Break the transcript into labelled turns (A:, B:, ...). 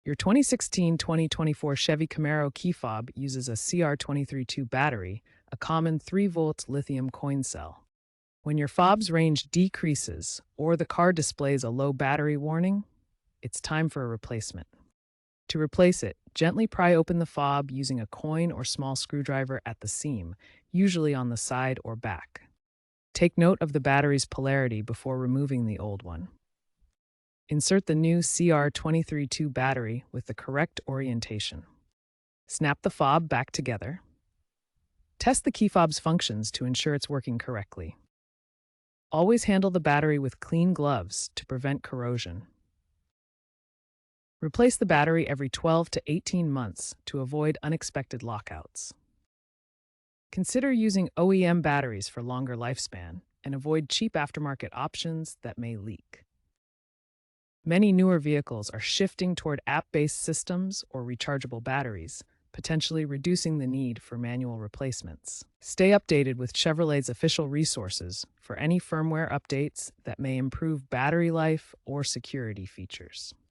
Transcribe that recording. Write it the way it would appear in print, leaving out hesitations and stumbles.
A: Your 2016-2024 Chevy Camaro key fob uses a CR232 battery, a common 3-volt lithium coin cell. When your fob's range decreases or the car displays a low battery warning, it's time for a replacement. To replace it, gently pry open the fob using a coin or small screwdriver at the seam, usually on the side or back. Take note of the battery's polarity before removing the old one. Insert the new CR232 battery with the correct orientation. Snap the fob back together. Test the key fob's functions to ensure it's working correctly. Always handle the battery with clean gloves to prevent corrosion. Replace the battery every 12 to 18 months to avoid unexpected lockouts. Consider using OEM batteries for longer lifespan and avoid cheap aftermarket options that may leak. Many newer vehicles are shifting toward app-based systems or rechargeable batteries, potentially reducing the need for manual replacements. Stay updated with Chevrolet's official resources for any firmware updates that may improve battery life or security features.